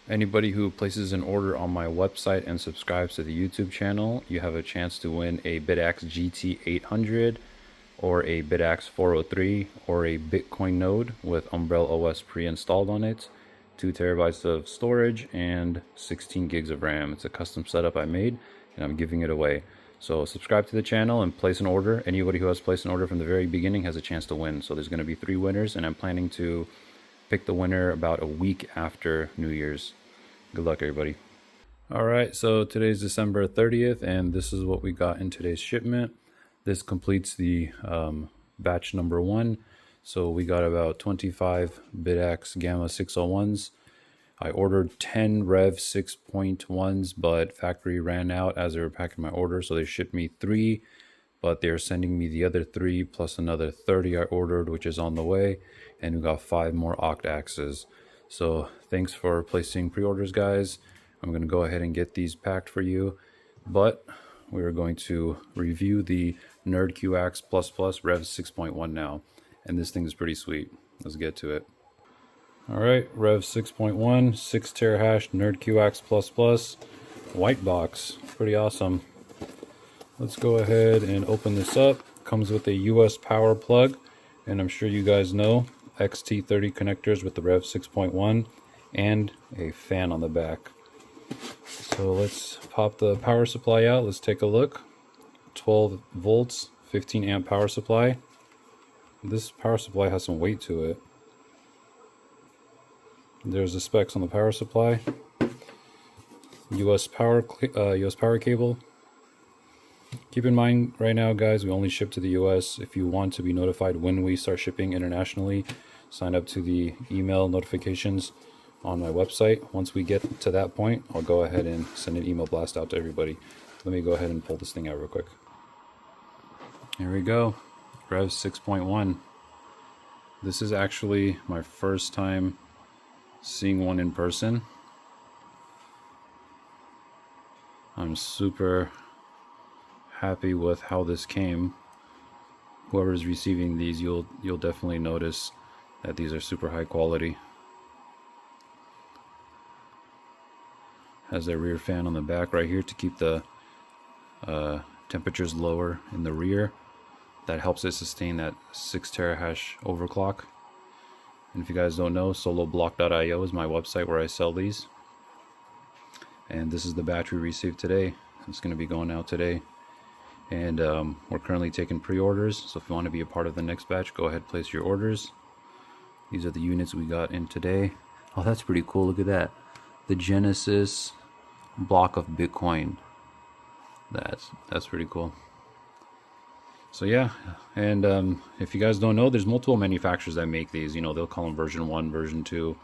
Anybody who places an order on my website and subscribes to the YouTube channel, you have a chance to win a BitAxe GT800 or a BitAxe 403 or a Bitcoin node with Umbrella OS pre-installed on it, 2 terabytes of storage, and 16 gigs of RAM. It's a custom setup I made, and I'm giving it away. So subscribe to the channel and place an order. Anybody who has placed an order from the very beginning has a chance to win. So there's going to be 3 winners, and I'm planning to pick the winner about a week after New Year's. Good luck, everybody. All right, so today's December 30th, and this is what we got in today's shipment. This completes the batch number 1. So we got about 25 BitAxe Gamma 601s. I ordered 10 Rev 6.1s, but factory ran out as they were packing my order, so they shipped me 3, but they're sending me the other 3 plus another 30 I ordered, which is on the way, and we got 5 more Octaxes. So thanks for placing pre-orders, guys. I'm going to go ahead and get these packed for you, but we're going to review the Nerd Qax Rev 6.1 now, and this thing is pretty sweet. Let's get to it. All right, Rev 6.1, 6 terahash Nerd Qax white box, pretty awesome. Let's go ahead and open this up. Comes with a US power plug, and I'm sure you guys know XT30 connectors with the Rev 6.1 and a fan on the back. So let's pop the power supply out. Let's take a look. 12 volts, 15 amp power supply. This power supply has some weight to it. There's the specs on the power supply. US power cable. Keep in mind right now, guys, we only ship to the US. If you want to be notified when we start shipping internationally, sign up to the email notifications on my website. Once we get to that point, I'll go ahead and send an email blast out to everybody. Let me go ahead and pull this thing out real quick. Here we go, Rev 6.1. This is actually my first time seeing one in person. I'm super happy with how this came. Whoever's receiving these, you'll definitely notice that these are super high quality. Has a rear fan on the back right here to keep the temperatures lower in the rear. That helps it sustain that 6 terahash overclock. And if you guys don't know, soloblock.io is my website where I sell these. And this is the batch we received today. It's going to be going out today. And we're currently taking pre-orders, so if you want to be a part of the next batch, go ahead, place your orders. These are the units we got in today. Oh, that's pretty cool. Look at that. The Genesis block of Bitcoin. That's pretty cool. So yeah, and if you guys don't know, there's multiple manufacturers that make these. You know, they'll call them version 1, version 2.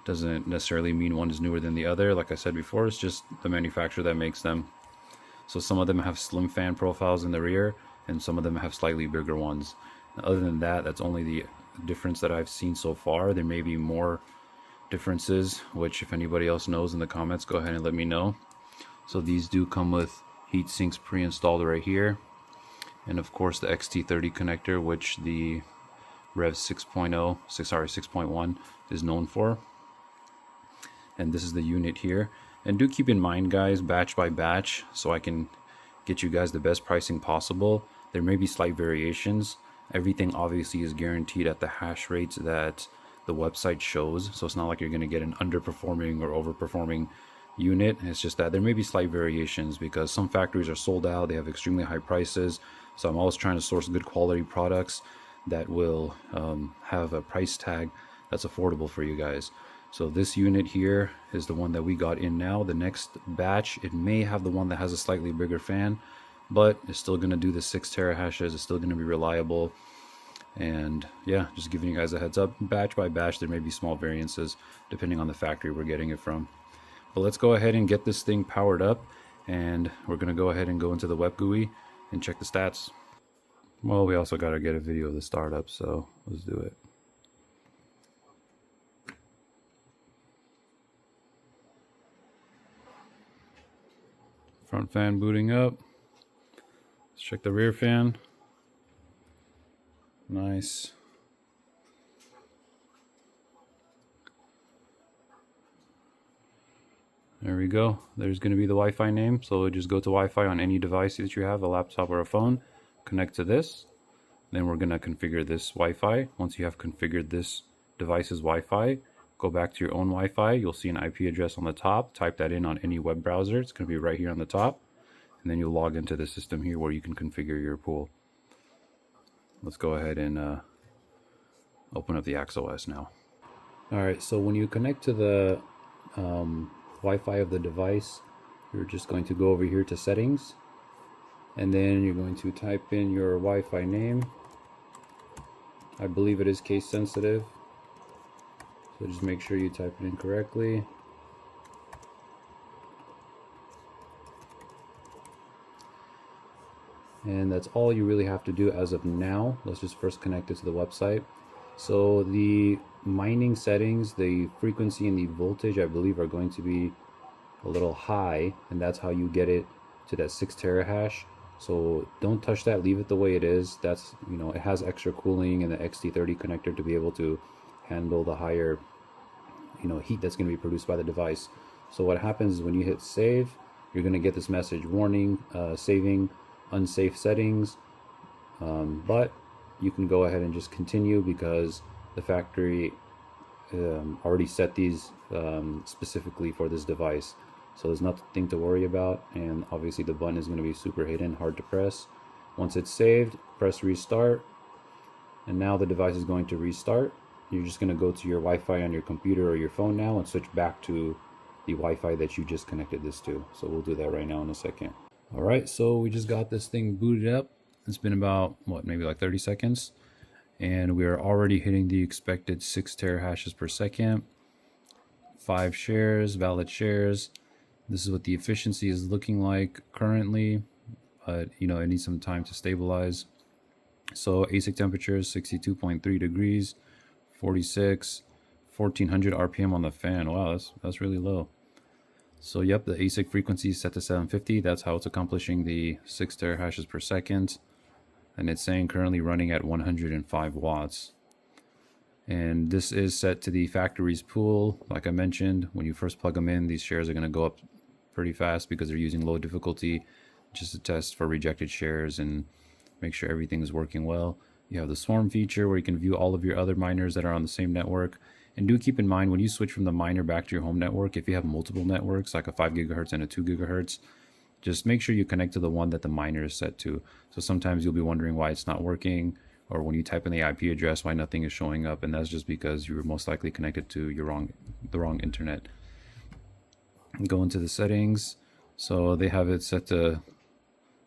Doesn't necessarily mean one is newer than the other. Like I said before, it's just the manufacturer that makes them. So some of them have slim fan profiles in the rear, and some of them have slightly bigger ones. Other than that, that's only the difference that I've seen so far. There may be more differences, which if anybody else knows in the comments, go ahead and let me know. So these do come with heat sinks pre-installed right here, and of course the XT30 connector, which the Rev 6.1 is known for. And this is the unit here. And do keep in mind, guys, batch by batch, so I can get you guys the best pricing possible. There may be slight variations. Everything obviously is guaranteed at the hash rates that the website shows, so it's not like you're going to get an underperforming or overperforming unit. It's just that there may be slight variations because some factories are sold out, they have extremely high prices. So I'm always trying to source good quality products that will have a price tag that's affordable for you guys. So this unit here is the one that we got in now. The next batch, it may have the one that has a slightly bigger fan, but it's still going to do the 6 terahashes. It's still going to be reliable. And yeah, just giving you guys a heads up. Batch by batch, there may be small variances depending on the factory we're getting it from. But let's go ahead and get this thing powered up, and we're going to go ahead and go into the web GUI and check the stats. Well, we also got to get a video of the startup, so let's do it. Front fan booting up. Let's check the rear fan. Nice. There we go. There's going to be the Wi-Fi name. So just go to Wi-Fi on any device that you have, a laptop or a phone. Connect to this. Then we're going to configure this Wi-Fi. Once you have configured this device's Wi-Fi, go back to your own Wi-Fi. You'll see an IP address on the top. Type that in on any web browser. It's going to be right here on the top. And then you'll log into the system here where you can configure your pool. Let's go ahead and open up the AXOS now. Alright, so when you connect to the Wi-Fi of the device, you're just going to go over here to settings, and then you're going to type in your Wi-Fi name. I believe it is case sensitive, so just make sure you type it in correctly. And that's all you really have to do as of now. Let's just first connect it to the website. So the mining settings, the frequency and the voltage, I believe are going to be a little high, and that's how you get it to that 6 terahash. So don't touch that, leave it the way it is. That's, you know, it has extra cooling and the XT30 connector to be able to handle the higher, you know, heat that's going to be produced by the device. So what happens is when you hit save, you're going to get this message warning, saving unsafe settings, but you can go ahead and just continue because the factory already set these specifically for this device. So there's nothing to worry about, and obviously the button is going to be super hidden, hard to press. Once it's saved, press restart, and now the device is going to restart. You're just going to go to your Wi-Fi on your computer or your phone now and switch back to the Wi-Fi that you just connected this to. So we'll do that right now in a second. Alright, so we just got this thing booted up. It's been about, what, maybe like 30 seconds. And we are already hitting the expected 6 terahashes per second. 5 shares, valid shares. This is what the efficiency is looking like currently. But, you know, it needs some time to stabilize. So ASIC temperature is 62.3 degrees, 46, 1400 RPM on the fan. Wow, that's really low. So yep, the ASIC frequency is set to 750. That's how it's accomplishing the 6 terahashes per second. And it's saying currently running at 105 watts. And this is set to the factory's pool. Like I mentioned, when you first plug them in, these shares are going to go up pretty fast because they're using low difficulty just to test for rejected shares and make sure everything is working well. You have the swarm feature where you can view all of your other miners that are on the same network. And do keep in mind, when you switch from the miner back to your home network, if you have multiple networks, like a 5 gigahertz and a 2 gigahertz, just make sure you connect to the one that the miner is set to. So sometimes you'll be wondering why it's not working, or when you type in the IP address, why nothing is showing up, and that's just because you were most likely connected to the wrong internet. Go into the settings. So they have it set to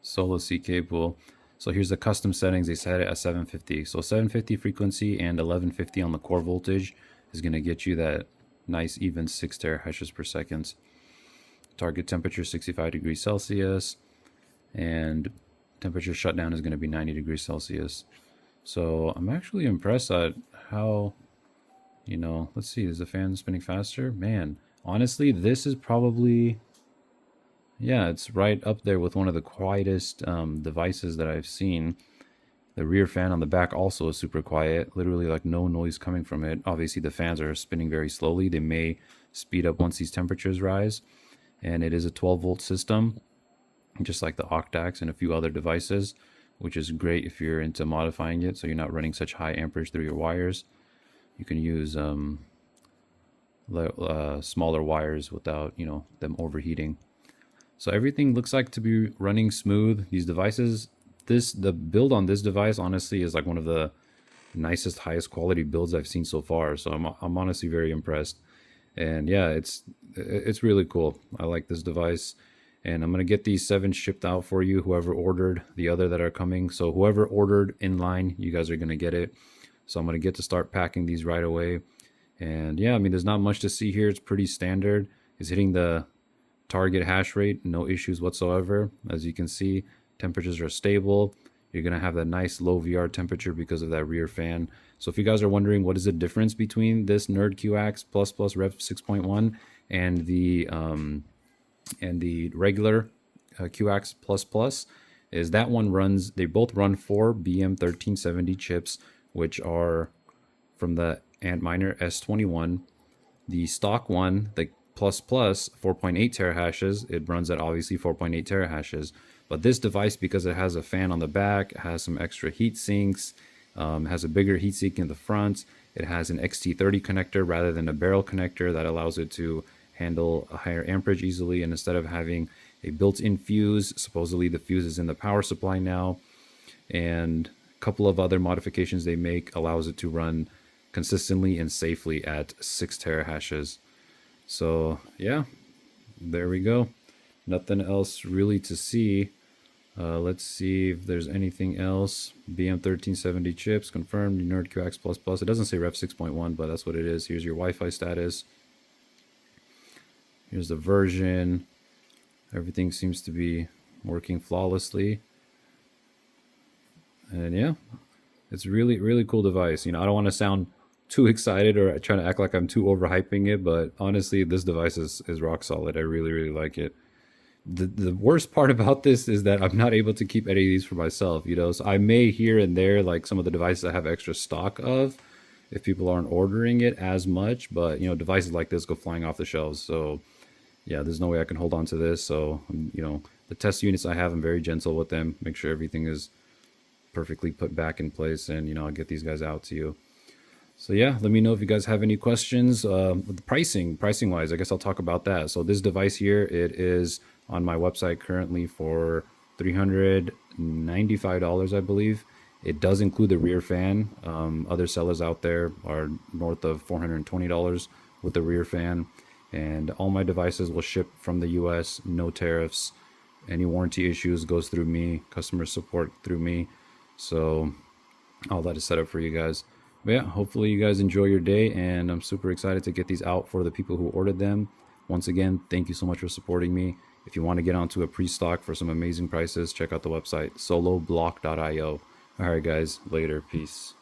solo C cable. So here's the custom settings. They set it at 750. So 750 frequency and 1150 on the core voltage is going to get you that nice even 6 terahashes per second. Target temperature 65 degrees Celsius, and temperature shutdown is going to be 90 degrees Celsius. So I'm actually impressed at how, you know, let's see, is the fan spinning faster? Man, honestly, this is probably, yeah, it's right up there with one of the quietest devices that I've seen. The rear fan on the back also is super quiet, literally like no noise coming from it. Obviously the fans are spinning very slowly. They may speed up once these temperatures rise. And it is a 12 volt system, just like the Octax and a few other devices, which is great if you're into modifying it so you're not running such high amperage through your wires. You can use smaller wires without, you know, them overheating. So everything looks like to be running smooth. These devices, the build on this device honestly is like one of the nicest, highest quality builds I've seen so far. So I'm honestly very impressed. And yeah, it's really cool. I like this device, and I'm gonna get these 7 shipped out for you, whoever ordered the other that are coming. So whoever ordered in line, you guys are gonna get it. So I'm gonna get to start packing these right away. And yeah, I mean, there's not much to see here. It's pretty standard. It's hitting the target hash rate, no issues whatsoever. As you can see, temperatures are stable. You're going to have that nice low VR temperature because of that rear fan. So if you guys are wondering what is the difference between this NerdQaxe Rev 6.1 and the regular Qaxe++, is that one runs, they both run 4 BM1370 chips, which are from the Antminer S21. The stock one, the plus plus 4.8 terahashes, it runs at obviously 4.8 terahashes. But this device, because it has a fan on the back, has some extra heat sinks, has a bigger heat sink in the front. It has an XT30 connector rather than a barrel connector that allows it to handle a higher amperage easily. And instead of having a built-in fuse, supposedly the fuse is in the power supply now, and a couple of other modifications they make allows it to run consistently and safely at 6 terahashes. So yeah, there we go. Nothing else really to see. Let's see if there's anything else. BM1370 chips confirmed. Nerd Qax++. It doesn't say Rev 6.1, but that's what it is. Here's your Wi-Fi status. Here's the version. Everything seems to be working flawlessly. And yeah, it's really, really cool device. You know, I don't want to sound too excited or trying to act like I'm too overhyping it, but honestly, this device is rock solid. I really, really like it. The worst part about this is that I'm not able to keep any of these for myself, you know. So I may here and there, like some of the devices I have extra stock of, if people aren't ordering it as much, but you know, devices like this go flying off the shelves. So yeah, there's no way I can hold on to this. So you know, the test units I have, I'm very gentle with them, make sure everything is perfectly put back in place, and you know, I'll get these guys out to you. So yeah, let me know if you guys have any questions. With the pricing wise, I guess I'll talk about that. So this device here, it is on my website currently for $395, I believe. It does include the rear fan. Other sellers out there are north of $420 with the rear fan. And all my devices will ship from the US, no tariffs. Any warranty issues goes through me, customer support through me. So all that is set up for you guys. But yeah, hopefully you guys enjoy your day, and I'm super excited to get these out for the people who ordered them. Once again, thank you so much for supporting me. If you want to get onto a pre-stock for some amazing prices, check out the website soloblock.io. All right, guys, later. Peace.